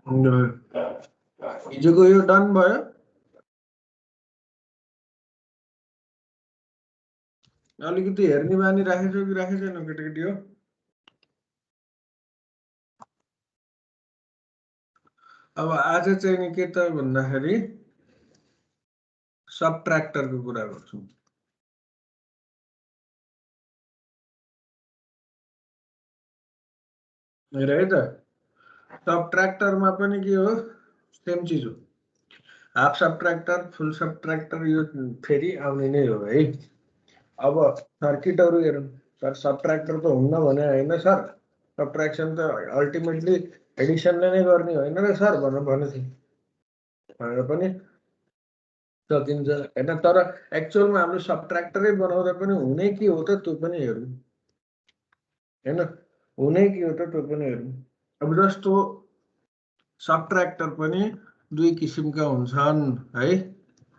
हिजोको यो डन भयो। अलिकति हेर्ने बानी राखेछौ कि राखेको छैन केटाकेटी हो? अब आज चाहिँ नि के त भन्दाखेरि सबट्र्याक्टरको कुरा गर्छौँ। हेर है त, सबट्र्याक्टरमा पनि के हो, सेम चिज हो। हाफ सबट्र्याक्टर, फुल सबट्र्याक्टर यो फेरि आउने नै हो है। अब सर्किटहरू हेरौँ। सर सबट्र्याक्टर त हुन्न भने होइन सर, सबट्र्याक्सन त अल्टिमेटली एडिसनले नै गर्ने होइन र सर भनेको थिएँ भनेर पनि सकिन्छ होइन। तर एक्चुअलमा हाम्रो सबट्र्याक्टरै बनाउँदा पनि हुने के हो त त्यो पनि हेरौँ होइन, हुने के हो त त्यो पनि हेरौँ। अब जस्तो सबट्र्याक्टर पनि दुई किसिमका हुन्छन् है,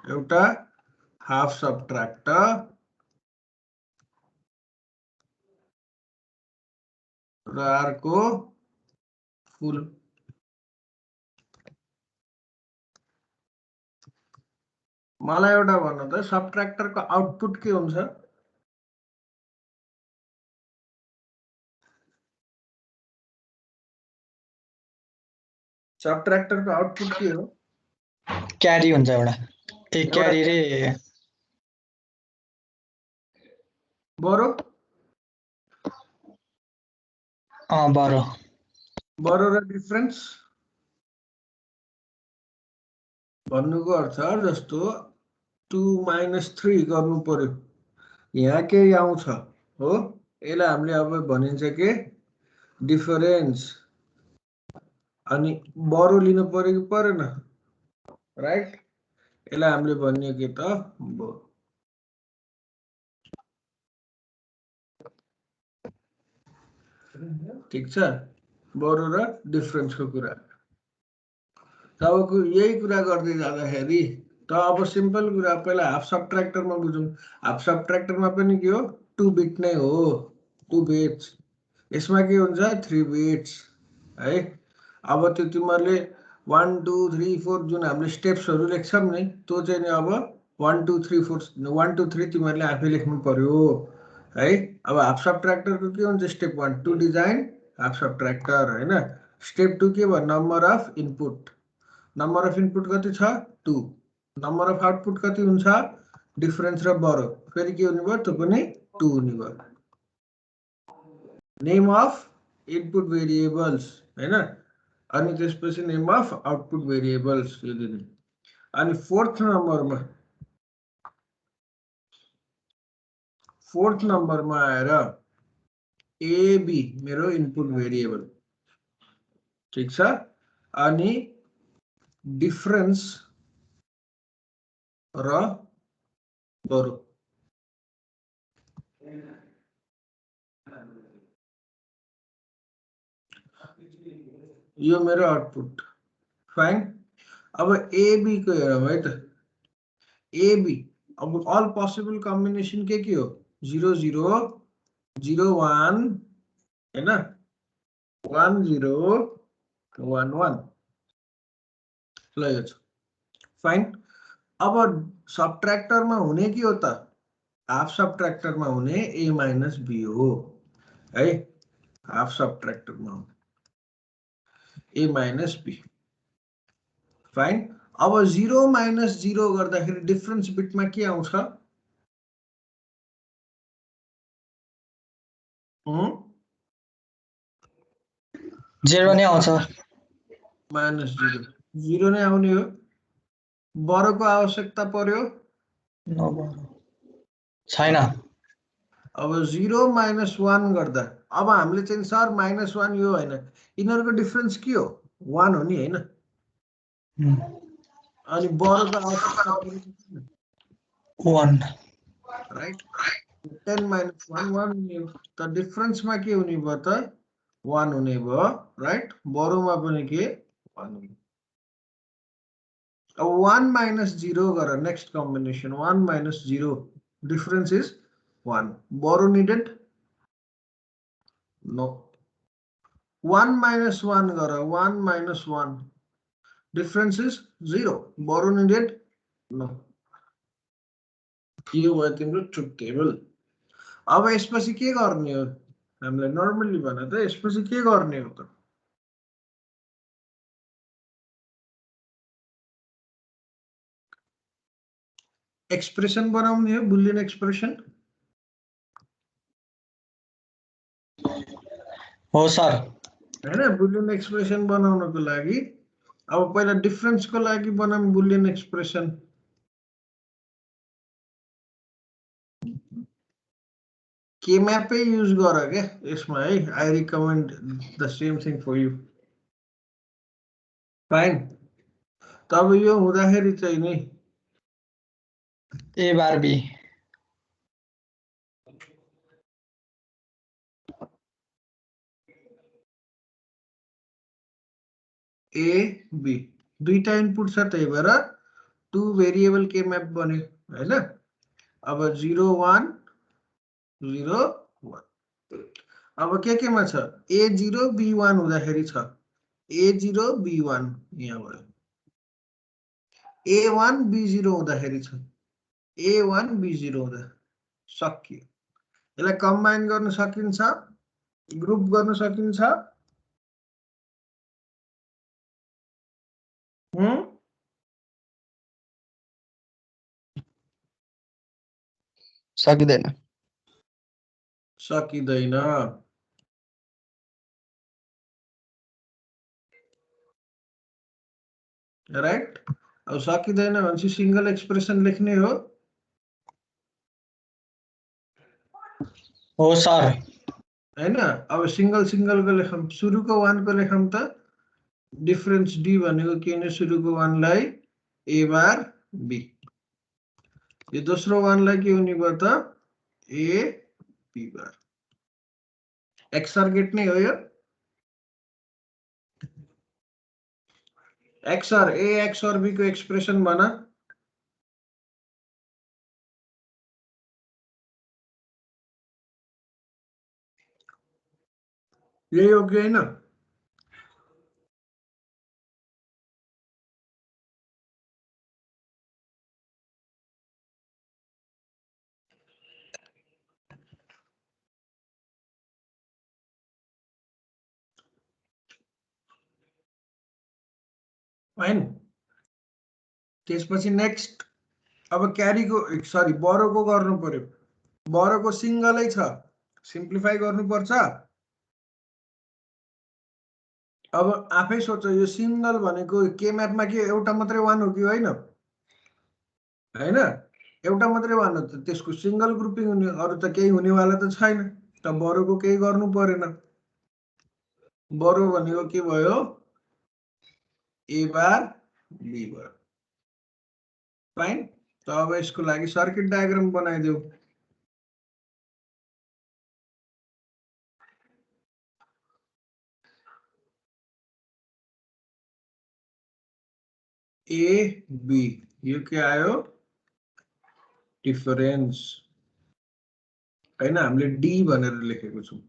एउटा हाफ सबट्र्याक्टर र अर्को फुल। मलाई एउटा भन्नु त, सबट्र्याक्टरको आउटपुट के हुन्छ? सबट्र्याक्टरको आउटपुट के हो? क्यारी हुन्छ एउटा, एक क्यारी रे बरो बरो बरो र डिफरेन्स भन्नुको अर्थ जस्तो 2 - 3 गर्नु पर्यो, यहाँ के आउँछ हो, यसलाई हामीले अब भनिन्छ के डिफरेन्स। अनि बरो लिनु पर्यो कि परेन, राइट? यसलाई हामीले भन्ने के त बरो। ठिक छ, बरो र डिफरेन्सको कुरा। तपाईँको यही कुरा गर्दै जाँदाखेरि त अब सिम्पल कुरा, पहिला हाफ सबट्र्याक्टरमा बुझौँ। हाफ सबट्र्याक्टरमा पनि के हो, 2 बिट नै हो, 2 बिट्स। यसमा के हुन्छ 3 बिट्स है। अब त्यो तिमीहरूले 1 2 3 4 जुन हामीले स्टेप्सहरू लेख्छौँ नि, त्यो चाहिँ नि अब 1 2 3 4 1 2 3 तिमीहरूले आफै लेख्नु पर्यो है। अब हाफ सबट्र्याक्टरको के हुन्छ, स्टेप 1 टु डिजाइन हाफ सबट्र्याक्टर होइन। स्टेप 2 के भयो, number of input. Number of input कति छ, 2। नम्बर अफ आउटपुट कति हुन्छ, डिफरेन्स र बरो, फेरि के हुने भयो, त्यो पनि 2 हुने भयो। नेम अफ इनपुट भेरिएबल्स होइन, अनि त्यसपछि नेम अफ आउटपुट भेरिएबल्स यो दिने। अनि फोर्थ नम्बरमा आएर एबी मेरो इनपुट भेरिएबल, ठिक छ। अनि डिफरेन्स र बरो, यो मेरो आउटपुट। फाइन। अब एबी को हेरौँ है त। एबी अब अल पोसिबल कम्बिनेसन के हो, 0 0 0 1 होइन, 1 0 1 1 ल यो छ। फाइन। अब सबट्र्याक्टरमा हुने के हो त, हाफ सबट्र्याक्टरमा हुने ए माइनस बी हो है। हाफ सबट्र्याक्टरमा हुने ए माइनस बी। फाइन। अब 0 - 0 गर्दाखेरि डिफरेन्स बिटमा के आउँछ, जेरो नै आउँछ, -0 0 नै आउने हो। बरोको आवश्यकता पर्यो छैन। अब 0 - 1 गर्दा अब हामीले चाहिँ सर -1 यो होइन, यिनीहरूको डिफरेन्स के हो, 1 हो नि होइन। अनि बरोको आवश्यकता 1 राइट। 10 - 1 1 हुने हो, त डिफरेन्समा के हुने भयो त 1 हुने भयो राइट। बरोमा पनि के 1 हुने। अब 1 - 0 गर, नेक्स्ट कम्बिनेसन 1 - 0 डिफरेन्स इज 1। बरो निडेड नो। 1 - 1 गर, 1 - 1 Difference is 0. Borrow needed? No. यो भयो तिम्रो ट्रुथ टेबल। अब यसपछि के गर्ने हो? हामीलाई नर्मली भने त यसपछि के गर्ने हो त? एक्सप्रेसन बनाउने हो, बुलियन एक्सप्रेसन। हो सर। हैन, बुलियन एक्सप्रेसन बनाउनको लागि अब पहिला डिफरेन्सको लागि बनाऊँ बुलियन एक्सप्रेसन। K-map यूज गर क्या यसमा है। I recommend the same thing for you. Fine. तब यो हुँदाखेरि चाहिँ नि A bar B A B दुईटा इनपुट छ, त्यही भएर 2 भेरिएबल के म्याप बन्यो हैन। अब 0 1 0 1। अब केमा छ? A0 B1 हुँदाखेरि छ A0 B1 यहाँ भयो। A1 B0 हुँदाखेरि छ A1 B0 हुँदा सकियो। यसलाई कम्बाइन गर्न सकिन्छ, ग्रुप गर्न सकिन्छ। सकिँदैन। सकिँदैन। राइट। अब सकिँदैन भनेपछि सिंगल एक्सप्रेसन लेख्ने हो। हो सर। हैन, अब सिंगल को लेखौँ। सुरुको 1 को लेखौँ त डिफरेन्स डी भनेको के ने सुरुको 1 लाई ए बार बी। यो दोस्रो 1 लाई के हुने भयो त A B bar. XOR gate नै हो यो। एक्सआर ए एक्सआर बी को एक्सप्रेसन बना। यही हो कि हैन? फाइन। त्यसपछि नेक्स्ट अब क्यारीको सरी बरोको गर्नु पर्यो। बरोको सिंगलै छ, सिम्प्लिफाई गर्नुपर्छ। अब आफै सोच, यो सिंगल भनेको के म्यापमा के एउटा मात्रै 1 हो कि होइन? हैन, एउटा मात्रै 1 हो त त्यसको सिंगल ग्रुपिङ हुने, अरु त केही हुनेवाला त छैन। त बरोको केही गर्नु परेन। बरो भनेको के भयो? ए बार बी भयो। फाइन। त अब यसको लागि सर्किट डायग्राम बनाइदेऊ। ए बी यो के आयो? डिफरेन्स हैन, हामीले डी भनेर लेखेको छौं।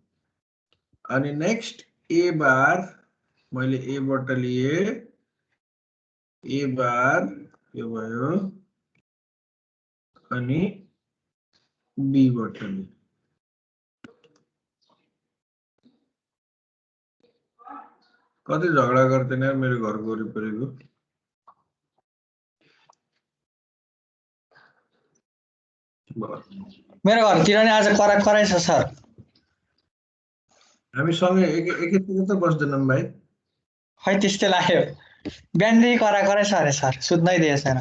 अनि नेक्स्ट ए बार मैले ए बाट लिए, ए बार यो भयो, अनि बी बाट लिए। कति झगडा गर्दैन यार मेरो घरको वरिपरिको। मेरो घरतिर नि आज कराइ छ सर। हामी सँगै एकैतिर त बस्दैनौँ भाइ। खै त्यस्तै लाग्यो। बिहानदेखि कराइ छ अरे सर, सुत्नै दिएको छैन।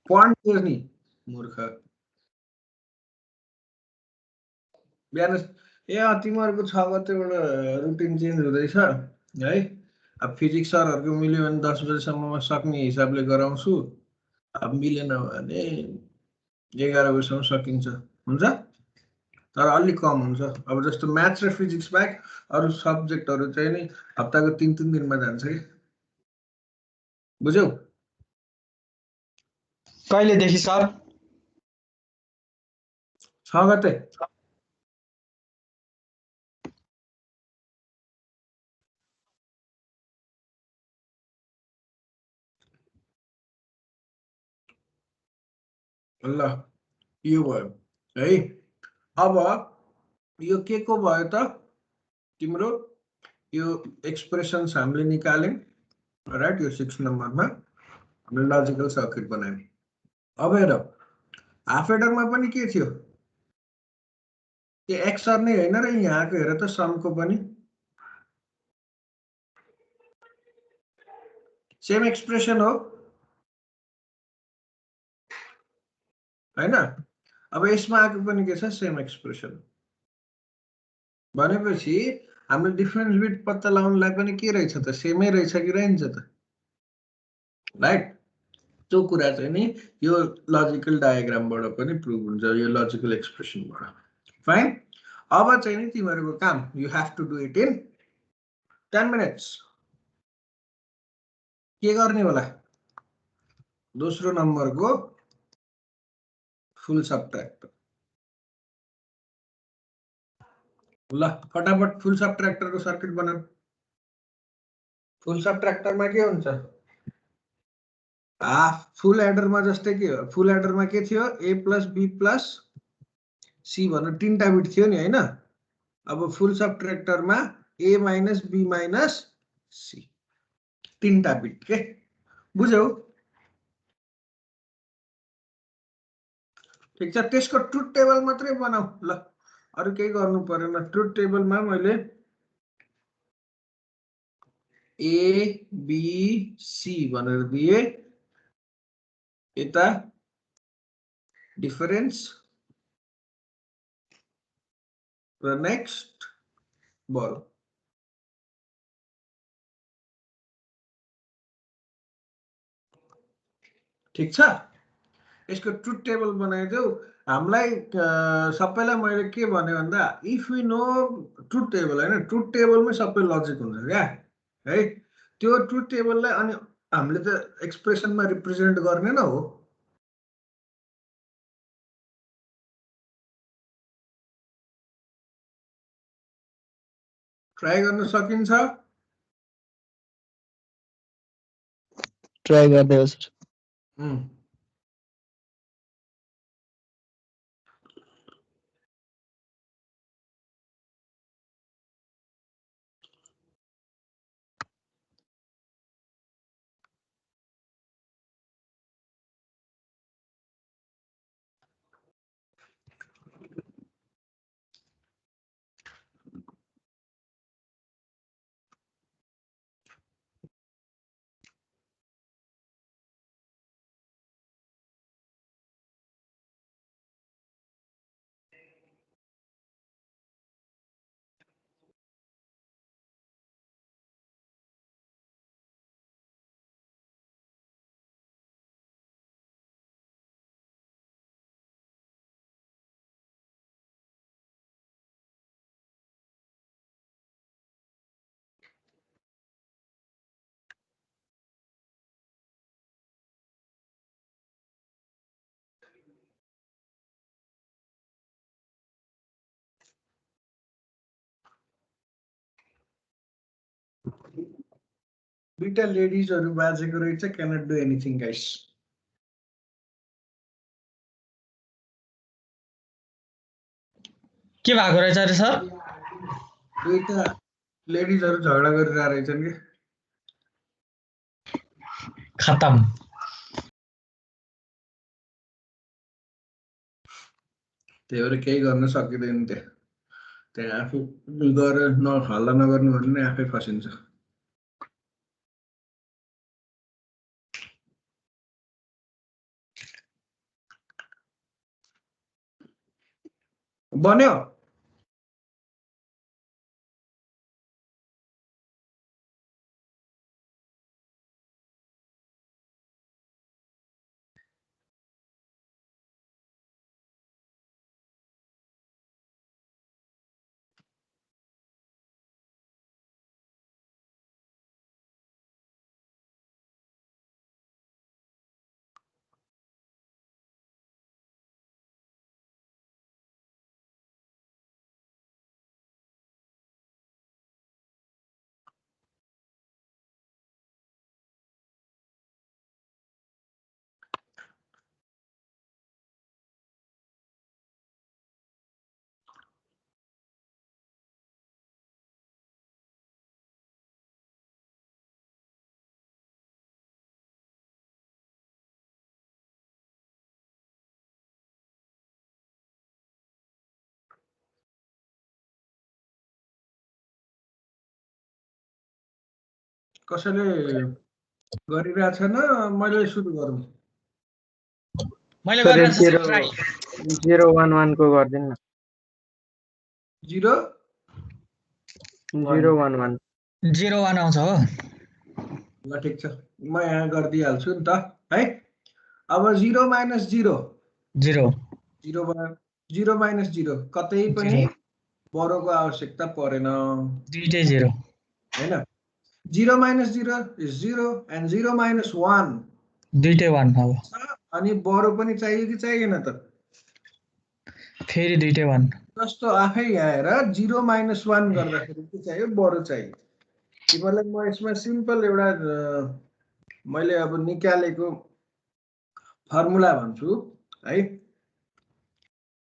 पढ्नु थियो नि मूर्ख। बिहान तिमीहरूको 6 गतेबाट रुटिन चेन्ज हुँदैछ है। अब फिजिक्स सरहरूको मिल्यो भने 10 बजेसम्ममा सक्ने हिसाबले गराउँछु। अब मिलेन भने 11 बजेसम्म सकिन्छ, हुन्छ। तर अलिक कम हुन्छ। अब जस्तो म्याथ्स र फिजिक्स बाहेक अरू सब्जेक्टहरू चाहिँ नि हप्ताको 3-3 दिनमा जान्छ कि। बुझ्यौ? कहिलेदेखि सर? 6 गते। ल यो भयो है। अब यो के को भयो त तिम्रो यो एक्सप्रेसन्स हामीले निकाल्यौँ राइट। यो 6 नम्बरमा हामीले लजिकल सर्किट बनायौँ। अब हेर हाफ एडरमा पनि के थियो, त्यो एक्सर नै होइन र यहाँको हेर त समको पनि सेम एक्सप्रेसन हो हैन। अब यसमा आएको पनि के छ, सेम एक्सप्रेसन भनेपछि हामीले डिफरेन्स बिट पत्ता लगाउनलाई पनि के रहेछ त, सेमै रहेछ कि रहन्छ त, राइट। त्यो कुरा चाहिँ नि यो लजिकल डायग्रामबाट पनि प्रुभ हुन्छ, यो लजिकल एक्सप्रेसनबाट। फाइन। अब चाहिँ नि तिमीहरूको काम, you have to do it in 10 minutes. के गर्ने होला, दोस्रो नम्बरको फुल सबट्र्याक्टर। ल फटाफट फुल सबट्र्याक्टरको सर्किट बनाऊ। फुल सबट्र्याक्टरमा के हुन्छ, फुल एडरमा जस्तै के हो, फुल एडरमा के थियो, A plus B plus C भनेर 3टा बिट थियो नि हैन। अब फुल सबट्र्याक्टरमा A minus B minus C 3टा बिट के बुझ्यौ। ठिक छ, त्यसको ट्रुथ टेबल मात्रै बनाऊ ल, अरु केही गर्नु परेन। ट्रुथ टेबलमा मैले ए बी सी भनेर दिए, यता डिफरेन्स र नेक्स्ट बल। ठिक छ, यसको ट्रुथ टेबल बनाइदेऊ। हामीलाई सबैलाई मैले के भने भन्दा, if we know truth table हैन, ट्रुथ टेबलमै सबै लजिक हुन्छ क्या है। त्यो ट्रुथ टेबललाई अनि हामीले त एक्सप्रेसनमा रिप्रेजेन्ट गर्ने न हो। ट्राई गर्न सकिन्छ। ट्राई गर्दै हो सर। दुईटा लेडिजहरु बाजेको रहेछ, क्यानट डु एनिथिङ गाइस। के भएको रहेछ अरे सर? दुईटा लेडिजहरु झगडा गरिरहेका रहेछन् के। खतम। त्यही भएर केही गर्न सकिँदैन। त्यहाँ आफू गएर हल्ला नगर्नु भने नि आफै फसिन्छ। बन्यो। कसैले गरिरहेछ न मैले सुरु गरौँ? मैले सर गरिरहेको छु 0 ट्राई 0 1 1 को गर्दिनु न 0 0 1 1 0 1 आउँछ हो ल ठिक छ म यहाँ गरिदिइहाल्छु नि त है। अब 0 - 0 0 0 - 0 कतै पनि बरोको आवश्यकता परेन दुईटै 0 हैन। 0 - 0 is 0 and 0 - 1 दुईटै 1 अब छ अनि बरो पनि चाहियो कि चाहिएन त? फेरि दुईटै 1 जस्तो आफै यहाँ हेर 0 - 1 गर्दाखेरि के चाहियो? बरो चाहियो। तिमीहरूलाई म यसमा सिम्पल एउटा मैले अब निकालेको फर्मुला भन्छु है।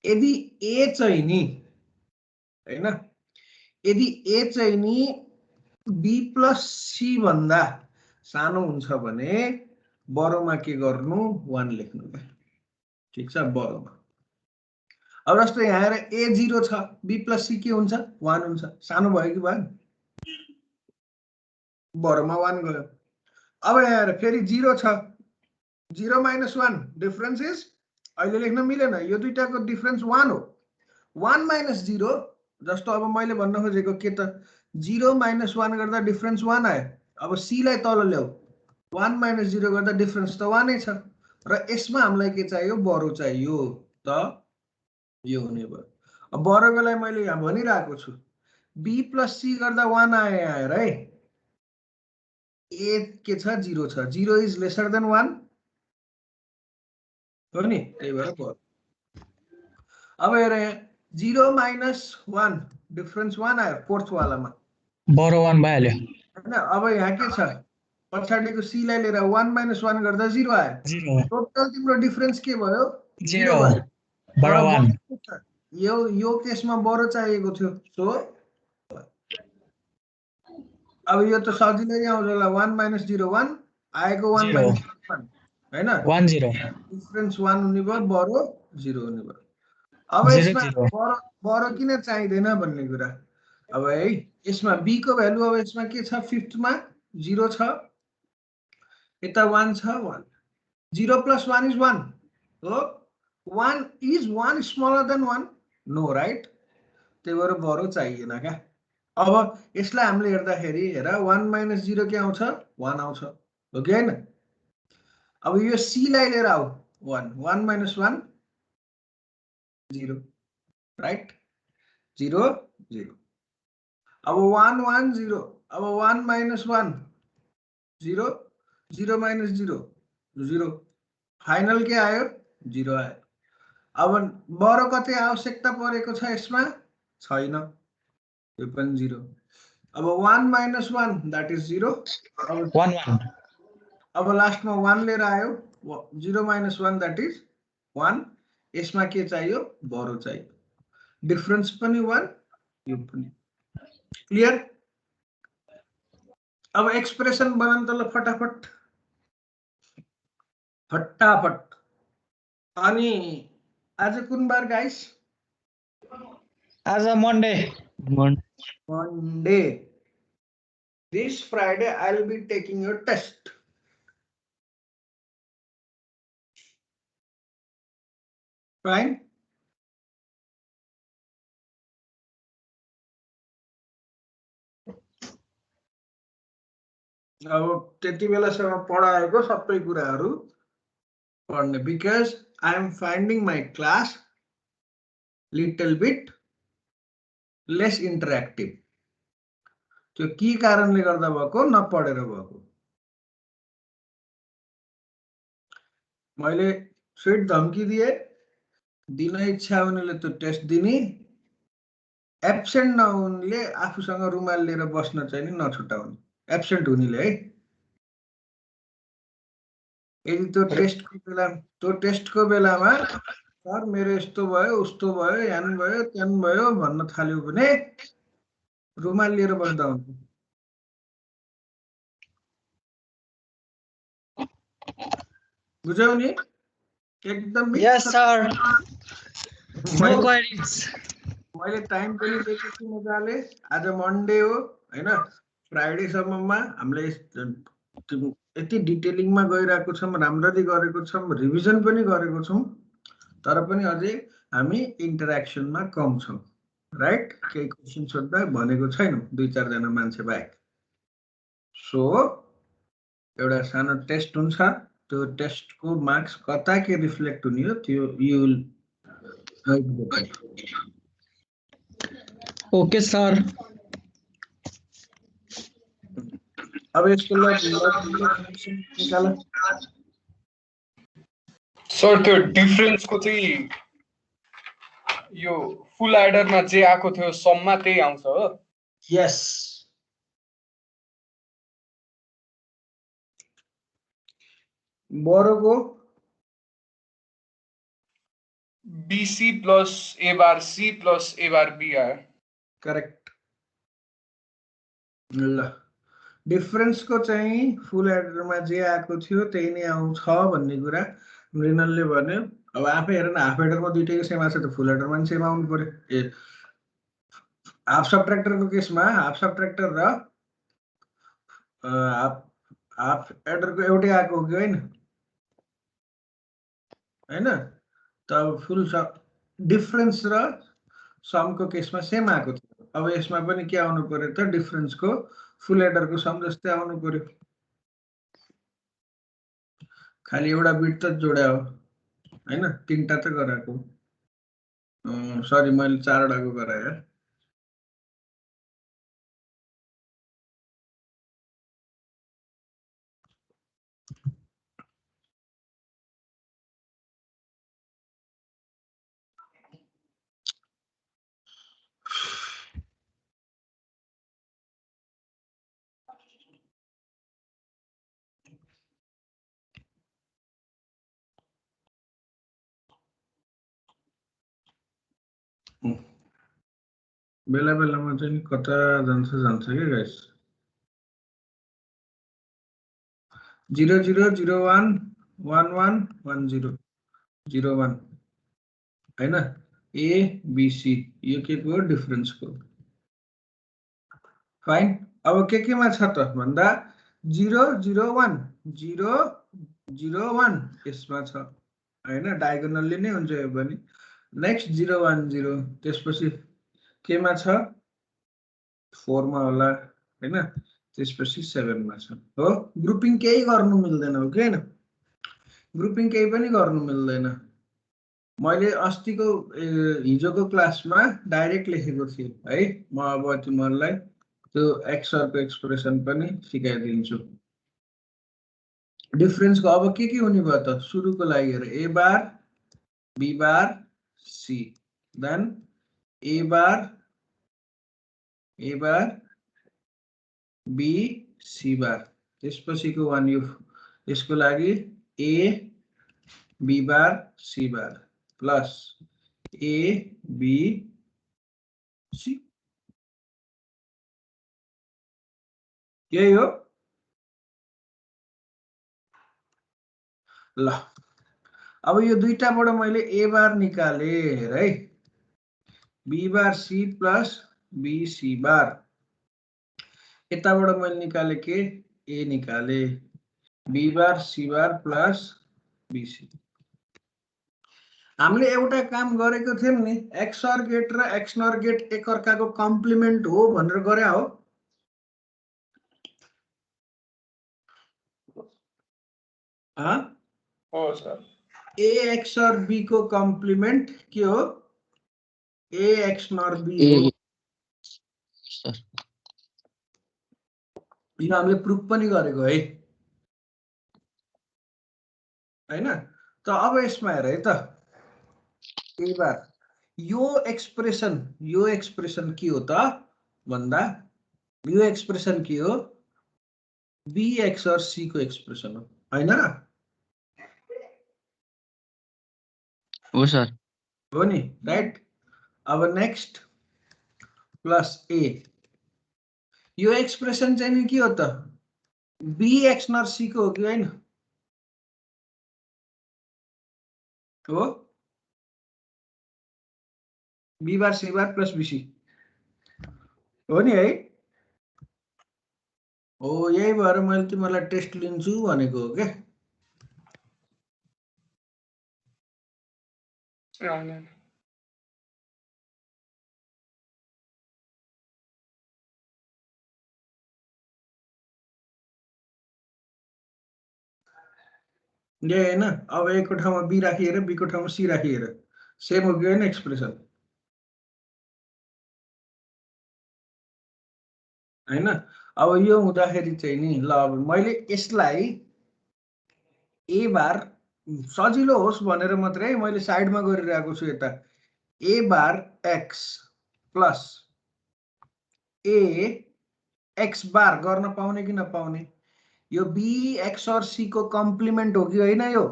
यदि a चाहिँ नि हैन, यदि a चाहिँ नि b + c भन्दा सानो हुन्छ भने बरोमा के गर्नु? 1 लेख्नु। ठिक छ, बरोमा। अब जस्तो यहाँ हेर a 0 छ, b + c के हुन्छ? 1 हुन्छ। सानो भयो कि भएन? बरोमा 1 गयो। अब यहाँ हेर फेरि 0 छ, 0 - 1 डिफरेन्स इज, अहिले लेख्न मिलेन, यो दुईटाको डिफरेन्स 1 हो। 1 - 0 जस्तो अब मैले भन्न खोजेको के त? 0 - 1 गर्दा डिफरेन्स 1 आयो। अब c लाई तल ल्याऊ, 1 - 0 गर्दा डिफरेन्स त 1 नै छ र यसमा हामीलाई के चाहियो? बरो चाहियो त यो हुने भयो। अब बरोको लागि मैले यहाँ भनिरहेको छु b + c गर्दा 1 आयो यहाँ हेर है। a के छ? 0 छ, 0 इज लेसर देन 1 हो नि, त्यही भएर बरो। अब हेर यहाँ 0 - 1 डिफरेन्स 1 आयो फोर्थ वालामा, बरो 1 भइहाल्यो हैन। अब यहाँ के छ? पछाडिको c लाई लिएर 1 - 1 गर्दा 0 आयो। 0 टोटल तिम्रो डिफरेन्स के भयो? 0 भयो। बरो 1 यो केसमा बरो चाहिएको थियो, सो अब यो त सजिलै आउँछ होला। 1 - 0 1 आएको, 1 - 1 हैन, 1 0 डिफरेन्स 1 हुने भयो, बरो 0 हुने भयो। अब 0 यसमा 0 बरो किन चाहिँदैन भन्ने कुरा अब है। यसमा b को भ्यालु अब यसमा के छ? फिफ्थमा 0 छ, यता 1 छ, 1 0 + 1 is 1 हो। 1 is 1 smaller than 1 no, right? त्यही भएर बरो चाहिएन क्या। अब यसलाई हामीले हेर्दाखेरि हेर 1 - 0 के आउँछ? 1 आउँछ हो कि हैन? अब यो c लाई लिएर आऊ, 1 1 - 1 0, राइट? 0 0। अब 1 1 0, अब 1 - 1 0, 0 - 0 0, फाइनल के आयो? 0 आयो। अब बरो कति आवश्यकता परेको छ यसमा? छैन, यो पनि 0। अब 1 - 1 दैट इज 0। 1 1 अब लास्टमा 1 लिएर आयो, 0 - 1 दैट इज 1। यसमा के चाहियो? बरो चाहियो। डिफरेन्स पनि 1, यो पनि। क्लियर? अब एक्सप्रेसन बनाउन त ल फटाफट फटाफट। अनि आज कुन बार गाइस? आज Monday Monday. This Friday I'll be taking your test. Fine? अब त्यति बेलासम्म पढाएको सबै कुराहरू पढ्ने, because I am finding my class little bit less interactive. त्यो के कारणले गर्दा भएको? नपढेर भएको। मैले स्विट धम्की दिए, दिन इच्छा हुनेले त्यो टेस्ट दिने, एब्सेन्ट नहुनेले आफूसँग रुमाल लिएर बस्न चाहिँ नछुटाउने। एब्सेन्ट हुनेले है। यदि त्यो टेस्टको बेलामा सर मेरो यस्तो भयो, उस्तो भयो, यान भयो, त्यान भयो भन्न थाल्यो भने रुमाल लिएर बस्दा हुन्छ। बुझ्यौ नि? एकदम यस सर नो क्वेरीज। मैले टाइम पनि दिएको छु मजाले। आज मन्डे हो हैन, फ्राइडे सम्ममा हामीले यति डिटेलिङमा गइरहेको छौँ, राम्ररी गरेको छौँ, रिभिजन पनि गरेको छौँ, तर पनि अझै हामी इन्टरेक्सनमा कम छौँ, राइट? केही क्वेसन सोध्दा भनेको छैनौँ 2-4 जना मान्छे बाहेक। सो एउटा सानो टेस्ट हुन्छ, त्यो टेस्टको मार्क्स कता के रिफ्लेक्ट हुने हो त्यो यु विल ओके सर। अब यसको लागि निकाल सर त्यो डिफरेन्सको चाहिँ यो फुल एडरमा जे आएको थियो सममा त्यही आउँछ हो? यस। बरोको BC plus A bar C plus A bar B आयो। करेक्ट। ल डिफरेन्सको चाहिँ फुल एडरमा जे आएको थियो त्यही नै आउँछ भन्ने कुरा मृणालले भन्यो। अब आफै हेर न, हाफ एडरमा दुइटैको सेम आएको छ त फुल एडरमा पनि सेम आउनु पर्यो। ए हाफ सबट्र्याक्टरको केसमा हाफ सबट्र्याक्टर र हाफ एडरको एउटै आएको हो कि होइन? होइन त फुल डिफरेन्स र समको केसमा सेम आएको थियो। अब यसमा पनि के आउनु पर्यो त? डिफरेन्सको फुल एडरको सम जस्तै आउनु पर्यो। खालि एउटा बिट त जोड्या हो होइन, 3टा त गराएको। सरी मैले 4वटाको गराएँ। बेला बेलामा चाहिँ कता जान्छ के गाइस? 0 0 0 1 1 1 1 0 0 1 होइन? ABC यो के को डिफरेन्सको। फाइन। अब केमा छ त भन्दा 0 0 1 0 0 1 यसमा छ होइन, डायगोनल्ली नै हुन्छ यो पनि। नेक्स्ट 0 1 0 त्यसपछि केमा छ? 4 मा होला होइन, त्यसपछि 7 मा छ हो। ग्रुपिङ केही गर्नु मिल्दैन हो कि होइन? ग्रुपिङ केही पनि गर्नु मिल्दैन। मैले अस्तिको हिजोको क्लासमा डाइरेक्ट लेखेको थिएँ है। म अब तिमीहरूलाई त्यो एक्सरको एक्सप्रेसन पनि सिकाइदिन्छु। डिफरेन्सको अब के हुने भयो त? सुरुको लागि हेर, A bar B bar C, then A bar B C bar, त्यसपछिको वान यसको लागि A B bar C bar plus A B C, यही हो। ल अब यो दुईटाबाट मैले A बार निकाले हेर है, B bar C plus B C बार, यताबाट मैले निकाले के? A निकाले B bar C bar plus B C। हामीले एउटा काम गरेको थियौं नि, XOR गेट र XNOR गेट एकअर्काको कम्प्लिमेन्ट हो भनेर गरे हो। हो सर। A XOR B को कम्प्लिमेन्ट के हो? A XNOR B हो। यो हामीले प्रुफ पनि गरेको है होइन? त अब यसमा हेर है त, A बार यो एक्सप्रेसन के हो त भन्दा, यो एक्सप्रेसन के हो? B XOR C को एक्सप्रेसन हो होइन र? हो सर। हो नि, राइट? अब नेक्स्ट प्लस A, यो एक्सप्रेसन चाहिँ नि के हो त? B XNOR C को हो कि होइन? हो। B bar C bar plus BC हो नि है? हो यही भएर मैले तिमीलाई टेस्ट लिन्छु भनेको हो के होइन ये हैन अब A को ठाउँमा B राखिएर B को ठाउँमा C राखिएर सेम हो कि हैन एक्सप्रेसन हैन अब यो हुँदाखेरि चाहिँ नि ल अब मैले यसलाई A बार सजिलो होस् भनेर मात्रै मैले साइडमा गरिरहेको छु यता A bar x plus A x बार गर्न पाउने कि नपाउने यो B x और C को कम्प्लिमेन्ट हो कि होइन यो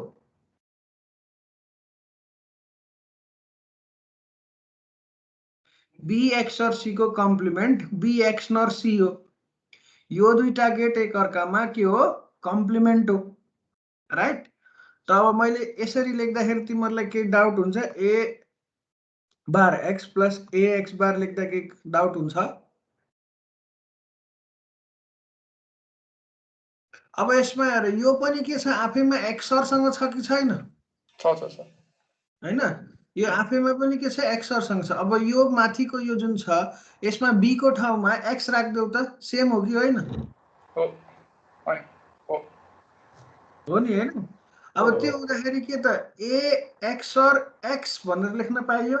B x और C को कम्प्लिमेन्ट B x नर C हो यो दुईटा गेट एक अर्कामा के हो कम्प्लिमेन्ट हो राइट त अब मैले यसरी लेख्दाखेरि तिमीहरुलाई के डाउट हुन्छ A bar x plus AX बार लेख्दा के डाउट हुन्छ अब यसमा हेर यो पनि के छ आफैमा XOR सँग छ कि छैन छ हैन यो आफैमा पनि के छ XOR सँग छ अब यो माथिको यो जुन छ यसमा B को ठाउँमा x राख्देऊ त सेम हो कि होइन हो होइन हो नि हैन अब त्यो हुँदाखेरि के त A XOR x भनेर लेख्न पाइयो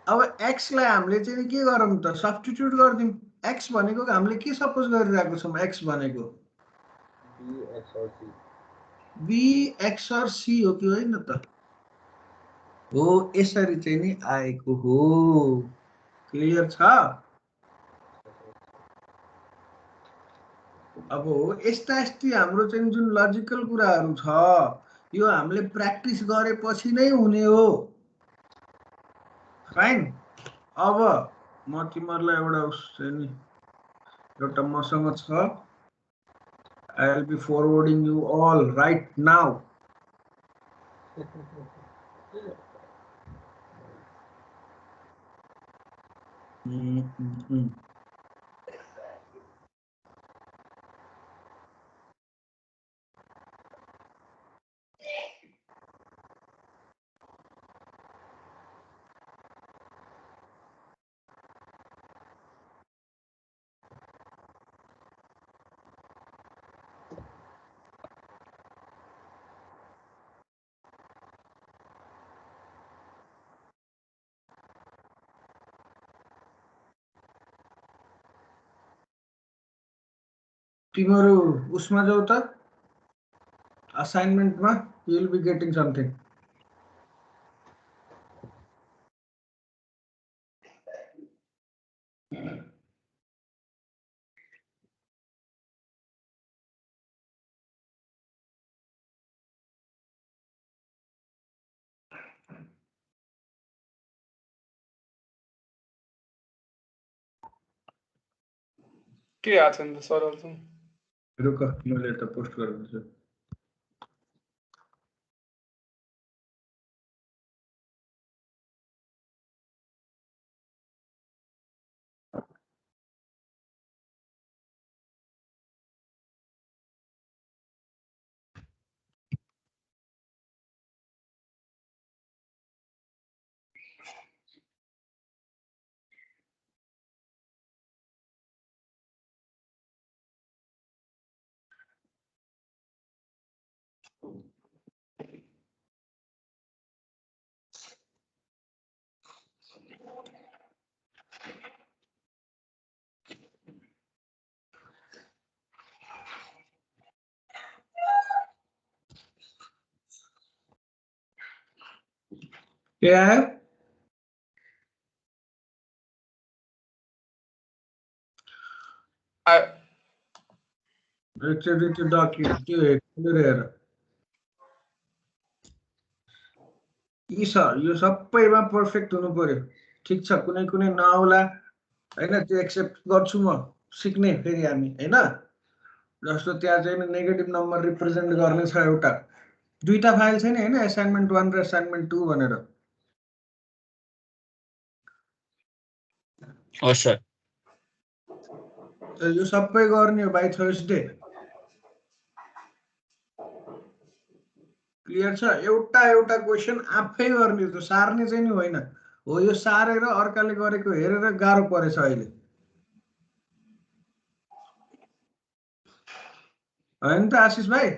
अब x लाई हामीले चाहिँ के गरौँ त सब्स्टिट्युट गर्दियौं x भनेको हामीले के सपोज गरिरहेको छौं x भनेको B XOR C हो कि होइन त हो यसरी चाहिँ नि आएको हो क्लियर छ अब यस्ता यस्ती हाम्रो चाहिँ जुन लजिकल कुराहरू छ यो हामीले प्र्याक्टिस गरेपछि नै हुने हो फाइन अब म तिमीहरुलाई एउटा चाहिँ नि एउटा मसँग छ I will be forwarding you all right now. तिमीहरु उसमा जाऊ त असाइनमेन्टमा you will be getting something के आएको छ नि त सरल चाहिँ रुक मैले त पोस्ट गरिदिन्छु के आयो एकचोटि त्यो डकुमेन्ट त्यो हेरेर यो सबैमा पर्फेक्ट हुनु पर्यो ठीक छ कुनै कुनै नआउला हैन त्यो एक्सेप्ट गर्छु म सिक्ने फेरि हामी हैन जस्तो त्यहाँ चाहिँ नेगेटिभ नम्बर रिप्रेजेन्ट गर्ने छ एउटा दुईटा फाइल छ नि हैन असाइनमेन्ट 1 र असाइनमेन्ट 2 भनेर हो सर यो सबै गर्ने हो बाई थर्सडे। क्लियर छ? एउटा एउटा क्वेसन आफै गर्ने हो, सार्ने चाहिँ नि होइन हो। यो सारेर अर्काले गरेको हेरेर गाह्रो परेछ अहिले, होइन त आशिष भाइ?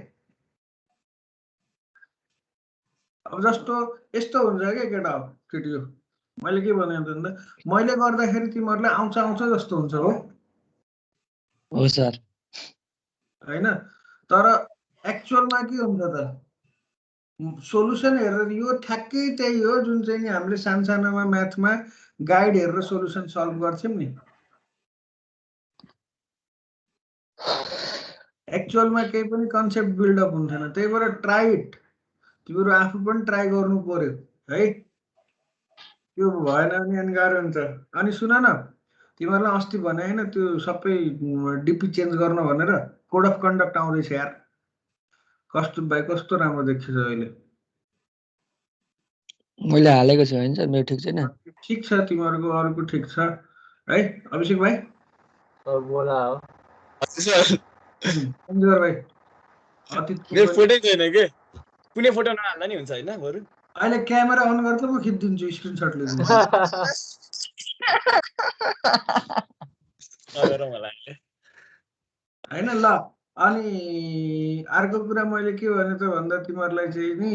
अब जस्तो यस्तो हुन्छ क्या केटा हो केटी हो, मैले के भने त मैले गर्दाखेरि तिमीहरूलाई आउँछ आउँछ जस्तो हुन्छ हो सर। होइन? तर एक्चुअलमा के हुन्छ त, सोलुसन हेरेर यो ठ्याक्कै त्यही हो जुन चाहिँ नि हामीले सानसानोमा म्याथमा गाइड हेरेर सोलुसन सल्भ गर्थ्यौँ नि। एक्चुअलमा केही पनि कन्सेप्ट बिल्डअप हुन्थेन। त्यही भएर ट्राई इट, तिमीहरू आफू पनि ट्राई गर्नु पर्यो है। त्यो भएन भने अनि गाह्रो हुन्छ। अनि सुन न, तिमीहरूलाई अस्ति भने होइन त्यो सबै डिपी चेन्ज गर्न भनेर, कोड अफ कन्डक्ट आउँदैछ यार। कस्तो भाइ कस्तो राम्रो देखिन्छ अहिले। मैले हालेको छु होइन सर, मेरो ठिक छैन? ठिक छ, तिमीहरूको अरूको ठिक छ है अभिषेक भाइ? बोला हो सर सञ्जय भाइ मेरो फोटै छैन के, कुनै फोटो नहाल्दा नि हुन्छ होइन? बरु अहिले क्यामेरा अन गर्दा म खिचिदिन्छु, स्क्रिनसट लिदिन्छु। होइन ल। अनि अर्को कुरा मैले के भने त भन्दा तिमीहरूलाई चाहिँ नि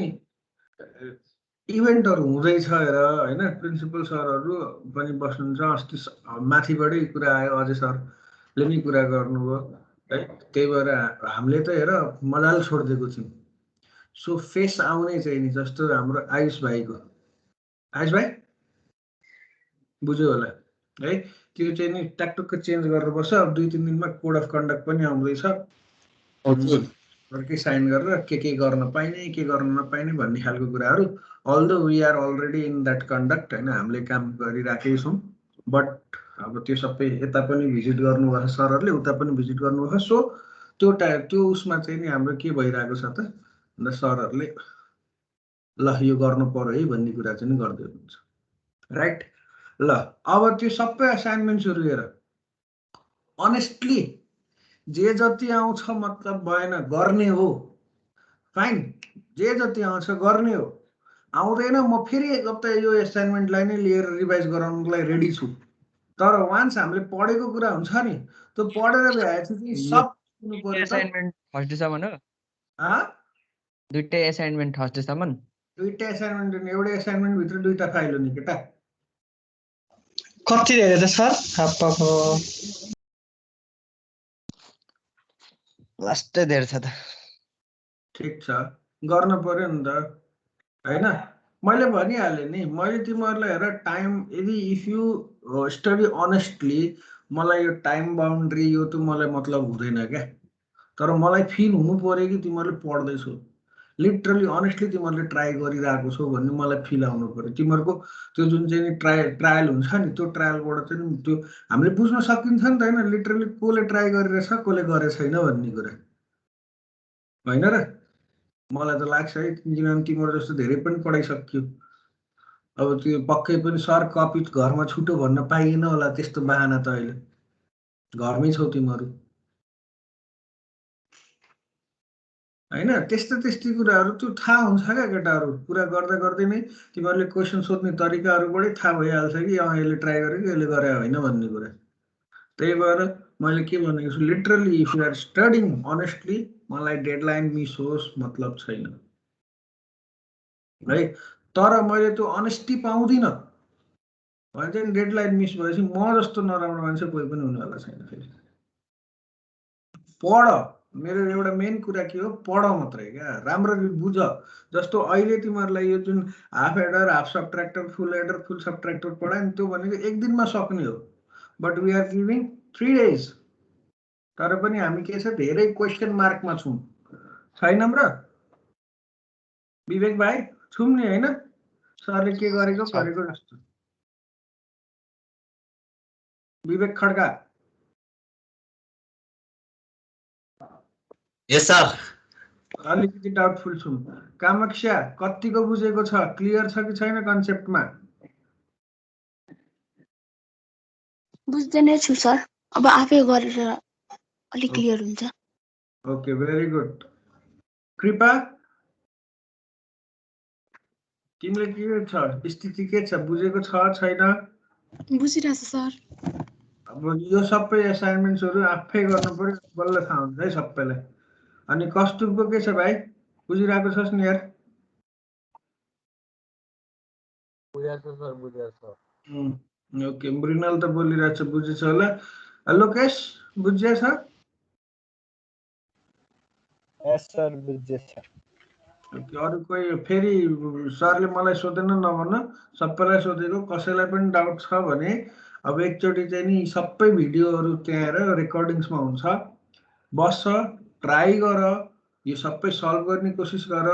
इभेन्टहरू हुँदैछ हेर होइन। प्रिन्सिपल सरहरू पनि बस्नुहुन्छ, अस्ति माथिबाटै कुरा आयो, अझै सरले नि कुरा गर्नुभयो है। त्यही भएर हामीले त हेर मजाले छोडिदिएको थियौँ। सो फेस आउने चाहिँ नि, जस्तो हाम्रो आयुष भाइको, आयुष भाइ बुझ्यो होला है, त्यो चाहिँ नि ट्याकटुक्क चेन्ज गरेर बस्छ। अब 2-3 दिनमा कोड अफ कन्डक्ट पनि आउँदैछ, अर्कै साइन गरेर के गर्न पाइने के गर्न नपाइने भन्ने खालको कुराहरू। Although we are already in that conduct होइन, हामीले काम गरिराखेकै छौँ। बट अब त्यो सबै यता पनि भिजिट गर्नुभएको छ सरहरूले, उता पनि भिजिट गर्नुभएको छ। सो त्यो उसमा चाहिँ नि हाम्रो के भइरहेको छ त भन्दा सरहरूले ल यो गर्नु पर्यो है भन्ने कुरा चाहिँ गर्दै हुनुहुन्छ, राइट? ल अब त्यो सबै असाइनमेन्ट्सहरू हेर, अनेस्टली जे जति आउँछ मतलब भएन, गर्ने हो, फाइन। जे जति आउँछ गर्ने हो, आउँदैन म फेरि एक हप्ता यो एसाइनमेन्टलाई नै लिएर रिभाइज गराउनुलाई रेडी छु। तर वान्स हामीले पढेको कुरा हुन्छ नि, त्यो पढेर भ्याएपछि सब हुनु पर्यो। असाइनमेन्ट थर्सडेसम्म हो? दुईटै असाइनमेन्ट थर्सडेसम्म? दुईटा असाइनमेन्ट, एउटै असाइनमेन्ट भित्र दुईटा फाइल हो नि केटा। कति धेरै त सर? हाप्पाको लास्टै धेरै छ त। ठिक छ, गर्न पर्यो नि त होइन। मैले भनिहालेँ नि, मैले तिमीहरूलाई हेर टाइम, यदि इफ यु स्टडी अनेस्टली, मलाई यो टाइम बााउन्ड्री यो त मलाई मतलब हुँदैन क्या। तर मलाई फिल हुनु पर्यो कि तिमीहरूले पढ्दैछौ, लिटरली अनेस्टली तिमीहरूले ट्राई गरिरहेको छौ भन्ने मलाई फिल आउनु पर्यो। तिमीहरूको त्यो जुन चाहिँ नि ट्रायल हुन्छ नि, त्यो ट्रायलबाट चाहिँ त्यो हामीले बुझ्न सकिन्छ नि त होइन, लिटरली कसले ट्राई गरिरहेछ कसले गरेको छैन भन्ने कुरा, होइन र? मलाई त लाग्छ है, किनभने तिम्रो जस्तो धेरै पनि पढाइसक्यो। अब त्यो पक्कै पनि सर कपी घरमा छुटो भन्न पाइएन होला, त्यस्तो बाहना त अहिले घरमै छौ तिमीहरू होइन। त्यस्तै कुराहरू त्यो थाहा हुन्छ क्या केटाहरू, कुरा गर्दा गर्दै नै तिमीहरूले क्वेसन सोध्ने तरिकाहरूबाटै थाहा भइहाल्छ कि यसले ट्राई गर्यो कि यसले गरे होइन भन्ने कुरा। त्यही भएर मैले के भनेको छु, literally if you are studying honestly, मलाई डेडलाइन मिस होस् मतलब छैन है। तर मैले त्यो अनेस्टी पाउँदिनँ भने चाहिँ डेडलाइन मिस भएपछि म जस्तो नराम्रो मान्छे कोही पनि हुनेवाला छैन। फेरि पढ, मेरो एउटा मेन कुरा के हो, पढ मात्रै क्या, राम्ररी बुझ। जस्तो अहिले तिमीहरूलाई यो जुन half adder, half subtractor, full adder, full subtractor पढायो नि, त्यो भनेको एक दिनमा सक्ने हो। But we are giving 3 days। तर पनि हामी के छ, धेरै क्वेसन मार्कमा छौँ, छैनौँ र विवेक भाइ? छौँ नि होइन? सरले के गरेको जस्तो। विवेक खड्का? यस सर। अलिकति डाउटफुल छौँ। कामाख्या कतिको बुझेको छ, क्लियर छ कि छैन कन्सेप्टमा? बुझ्दै नै छु सर। अब आफै गरेर अलि क्लियर हुन्छ। Okay very good. कृपा तिमीले के छ स्थिति के छ बुझेको छ छैन? बुझिरहेछ सर। अब यो सबै असाइनमेन्ट्सहरू आफै गर्नु पर्यो, बल्ल थाहा हुन्छ है सबैलाई। अनि कस्तुरको के छ भाइ, बुझिरहेको छस् नि यार? बुझेछ सर, बुझेछ। ओके, मृणाल त बोलिरहेछ, बुझेछ होला। लोकेश बुझेछ? यस सर, बुझेछ। ओके, अरू कोही फेरि सरले मलाई सोधेन नभन्न, सबैलाई सोधेको। कसैलाई पनि डाउट छ भने अब एकचोटि चाहिँ नि सबै भिडियोहरू त्यहाँ हेरेर रेकर्डिङ्समा हुन्छ, बस्छ, ट्राई गर, यो सबै सल्भ गर्ने कोसिस गर।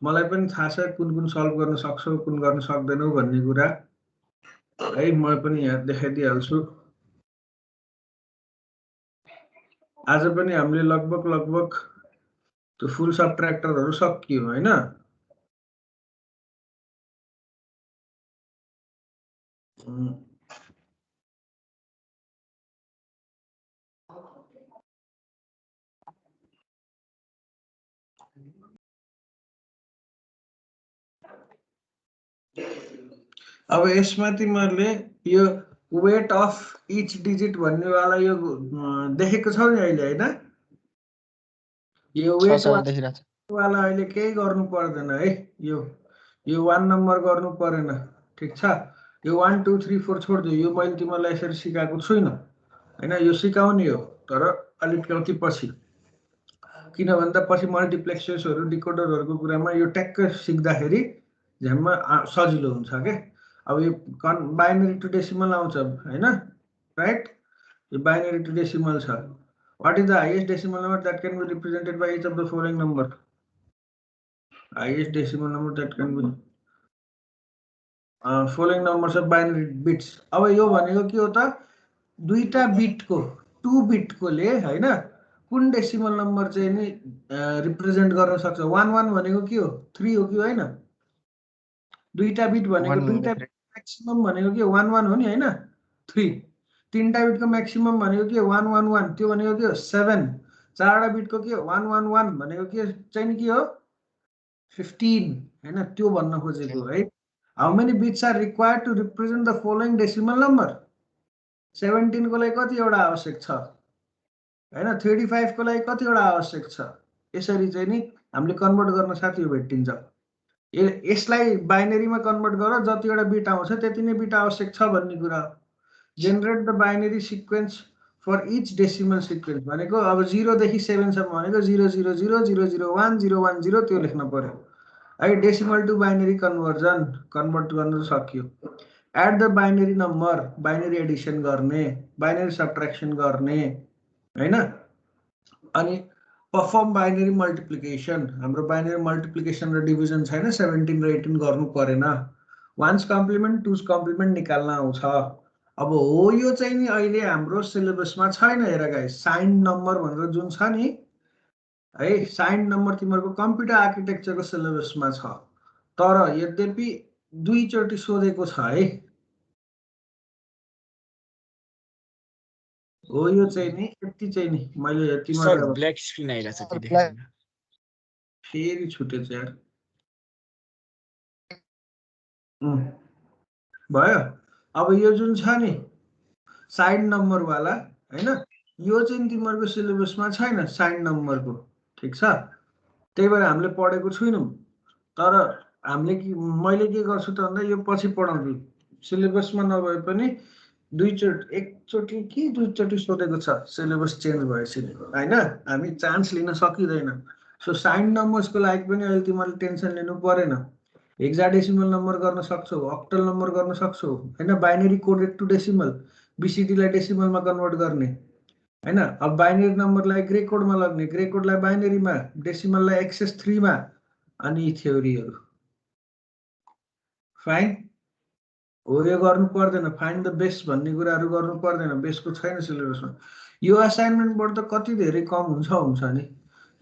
मलाई पनि थाहा छ कुन कुन सल्भ गर्न सक्छौ, कुन गर्न सक्दैनौ भन्ने कुरा है। म पनि यहाँ देखाइदिइहाल्छु। आज पनि हामीले लगभग त्यो फुल सबट्र्याक्टरहरू सकियो होइन? अब यसमा तिमीहरूले यो वेट अफ इच डिजिट भन्नेवाला यो देखेको छौ नि अहिले होइन? यो वेट वाला अहिले केही गर्नु पर्दैन है। यो 1 नम्बर गर्नु परेन, ठिक छ? यो 1 2 3 4 छोडिदियो। यो मैले तिमीलाई यसरी सिकाएको छुइनँ होइन, यो सिकाउने हो तर अलिकति पछि। किन भन्दा पछि मल्टिप्लेक्सेसहरू डिकोडरहरूको कुरामा यो ट्याक्कै सिक्दाखेरि झ्याम्मा सजिलो हुन्छ के। अब यो बाइनरी टु डेसिमल आउँछ होइन, राइट? यो बाइनरी टु डेसिमल छ। What is the highest decimal number that can be represented by each of the following number? Highest decimal number that can be following numbers of binary bits. अब यो भनेको के हो त, दुईटा बिटको 2 बिटकोले होइन कुन डेसिमल नम्बर चाहिँ नि रिप्रेजेन्ट गर्न सक्छ? 1 1 भनेको के हो? 3 हो कि होइन? दुईटा बिट भनेको दुईटा म्याक्सिमम भनेको के 1 1 हो नि होइन? 3। तीनटा बिटको म्याक्सिमम भनेको के 1 1 1, त्यो भनेको के हो 7। चारवटा बिटको के 1 1 1 भनेको के चाहिँ नि के हो 15 हैन? त्यो भन्न खोजेको है। How many bits are required to represent the following decimal number? 17 को लागि कतिवटा आवश्यक छ हैन? 35 को लागि कतिवटा आवश्यक छ? यसरी चाहिँ नि हामीले कन्भर्ट गर्न साथी भेटिन्छ। यसलाई बाइनरीमा कन्भर्ट गर, जतिवटा बिट आउँछ त्यति नै बिट आवश्यक छ भन्ने कुरा। Generate the binary sequence for each decimal sequence भनेको अब 0 देखि 7 सम्म भनेको 0 0 0 0 0 1 0 1 0 त्यो लेख्न पर्यो है। Decimal to binary conversion convert गर्न सकियो। Add the binary number, binary addition गर्ने, बाइनरी सब्ट्र्याक्सन गर्ने हैन? अनि परफर्म बाइनरी मल्टिप्लिकेसन। हाम्रो बाइनरी मल्टिप्लिकेसन र डिभिजन छैन, 17 र 18 गर्नु परेन। वान्स कम्प्लिमेन्ट टुज कम्प्लिमेन्ट निकाल्न आउँछ। अब हो यो चाहिँ नि अहिले हाम्रो सिलेबसमा छैन। हेर गाइस, साइन नम्बर भनेर जुन छ नि है, साइन नम्बर तिमीहरूको कम्प्युटर आर्किटेक्चरको सिलेबसमा छ, तर यद्यपि दुईचोटि सोधेको छ है। हो यो चाहिँ नि यति चाहिँ नि मैले तिमीहरूलाई ब्ल्याक स्क्रिन आइरहेछ त्यो देख्दैन। फेरि छुटेछ यार। भयो। अब यो जुन छ नि साइन नम्बर वाला हैन, यो चाहिँ तिमीहरूको सिलेबसमा छैन साइन नम्बरको, ठिक छ? त्यही भएर हामीले पढेको छैनौँ। तर हामीले मैले के गर्छु त भन्दा यो पछि पढाउँछु। सिलेबसमा नभए पनि एकचोटि कि दुईचोटि सोधेको छ सिलेबस चेन्ज भएपछि हैन? हामी चान्स लिन सकिँदैन। सो साइन नम्बर्सको लागि पनि अहिले तिमीहरूले टेन्सन लिनु परेन। हेक्साडेसिमल नम्बर गर्न सक्छौ, अक्टल नम्बर गर्न सक्छौ हैन? बाइनरी कोडेड टु डेसिमल, बीसीडीलाई डेसिमलमा कन्भर्ट गर्ने हैन? अब बाइनरी नम्बरलाई ग्रे कोडमा लग्ने, ग्रे कोडलाई बाइनरीमा, डेसिमललाई XS3 मा, अनि थ्योरीहरू। फाइन हो, यो गर्नु पर्दैन। फाइन्ड द बेस्ट भन्ने कुराहरू गर्नु पर्दैन, बेसको छैन सिलेबसमा। यो असाइनमेन्टबाट त कति धेरै कम हुन्छ नि,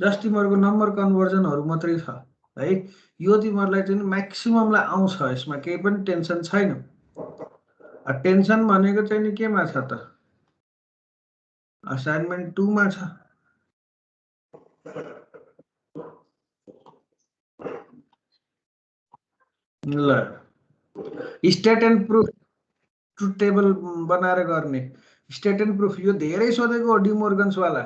जस्ट तिमीहरूको नम्बर कन्भर्जनहरू मात्रै छ है। यो तिमीहरूलाई चाहिँ म्याक्सिममलाई आउँछ, यसमा केही पनि टेन्सन छैन। टेन्सन भनेको चाहिँ नि केमा छ त, असाइनमेन्ट 2 मा छ। ल estate and proof truth table बनाएर गर्ने। स्टेट एन्ड प्रुफ यो धेरै सोधेको हो डिमोर्गन्स वाला।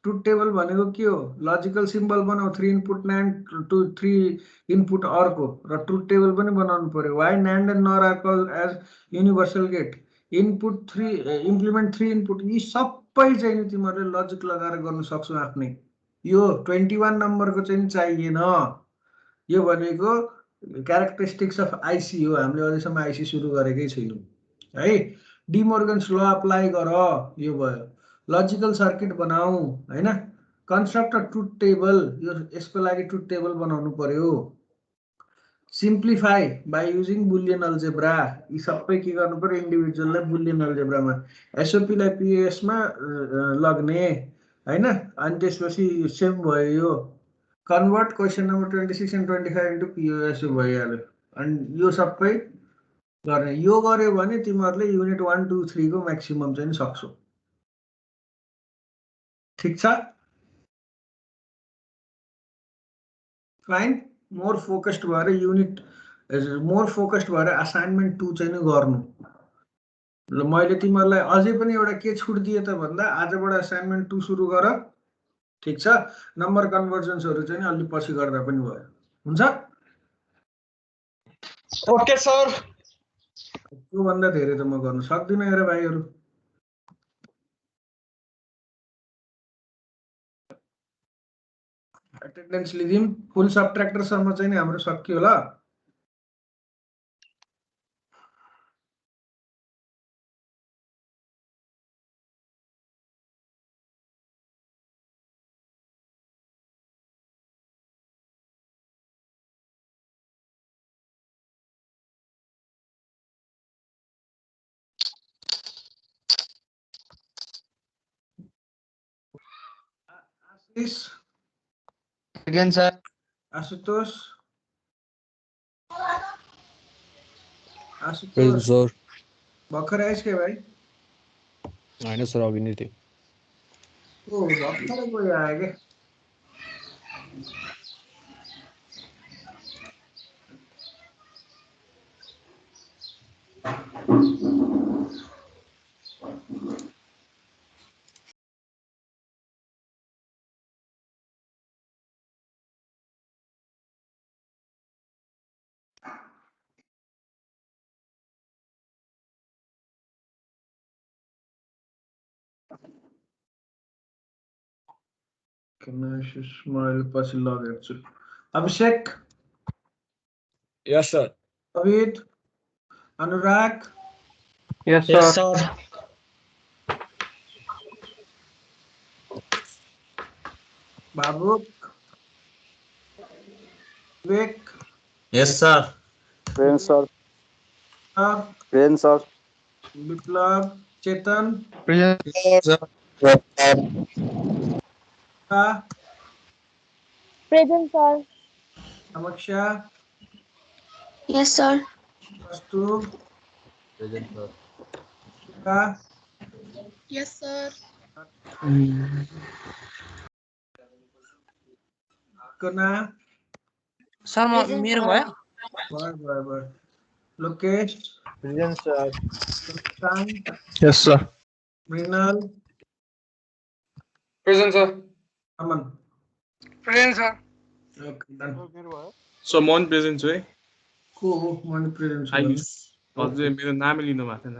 ट्रुथ टेबल भनेको के हो? लजिकल सिम्बल बनाऊ 3 इनपुट NAND टु 3 इनपुट अर्को र ट्रुथ टेबल पनि बनाउनु पर्यो। Why NAND and NOR are called as universal gate. Input 3 implement 3 input यी सबै चाहिँ नि तिमीहरूले लजिक लगाएर गर्न सक्छौ आफ्नै। यो 21 नम्बरको चाहिँ चाहिएन। यो भनेको क्यारेक्टरिस्टिक्स अफ आइसी हो। हामीले अझैसम्म आइसी सुरु गरेकै छैनौँ है। डिमोर्गन्स ल अप्लाई गर, यो भयो। लजिकल सर्किट बनाऊ हैन। कन्स्ट्रक्ट अ ट्रुथ टेबल, यो यसको लागि ट्रुथ टेबल बनाउनु पर्यो। Simplify by using Boolean algebra, यी सबै के गर्नु पर्यो? इन्डिभिजुअललाई बुलियन अल्जेब्रामा एसओपीलाई पीएसमा लग्ने हैन। अनि त्यसपछि सेम भयो यो। Convert question number 26 and 25 into POS भइहाल्यो। अनि यो सबै गर्ने। यो गर्यो भने तिमीहरूले युनिट 1 2 3 को म्याक्सिमम चाहिँ सक्छौ। ठीक छ? फाइन। मोर फोकस्ड भएर युनिट मोर फोकस्ड भएर असाइनमेन्ट 2 चाहिँ गर्नु। ल मैले तिमीहरूलाई अझै पनि एउटा के छुट दिए त भन्दा आजबाट असाइनमेन्ट 2 सुरु गर। ठीक छ? नम्बर कन्भर्जन्सहरु चाहिँ अलि पछि गर्दा पनि भयो। हुन्छ? Okay sir. त्यो भन्दा धेरै त म गर्न सक्दिन हेर भाइहरु। अटेन्डेन्स लिदिम। फुल सबट्र्याक्टर सम्म चाहिँ नि हाम्रो सकियो ल। आशिष, Again, sir. Ashutosh, present Ashutosh sir. भर्खर आइस के भाइ? होइन सर अघि नै थियो। ओ भर्खर कोही आयो के? स्माइल पछि लगेछु। Abhishek, yes sir. Abhit, Anurag, yes sir. Babuk, Vivek, yes sir. Present sir. Biplav, present sir. Biplav, Chetan, present sir. Samiksha, yes sir. Kastur, present sir. का, यस सर। कना, सर मेरो भयो? भयो। Lokesh, present sir. Sushant, yes sir. Mrinal, present sir. Aman. Present sir. Okay done. Sir म पनि present छु है। को हो? मैले प्रेजेन्ट छु आयुष हजुर मेरो नामै लिनु भएको थिएन।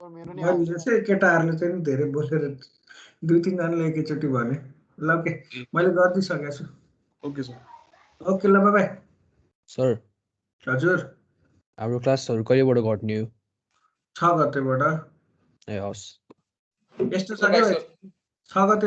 मैले जस्तै केटाहरूले चाहिँ धेरै बोलेर 2-3 जनाले एकैचोटि भने। ल ओके मैले गरिदिइसकेको छु। Okay sir. ओके ल बाइ बाइ। सर हजुर हाम्रो क्लासहरू कहिलेबाट घट्ने हो? 6 गतेबाट। ए हस्। यस्तो छ के 6 गते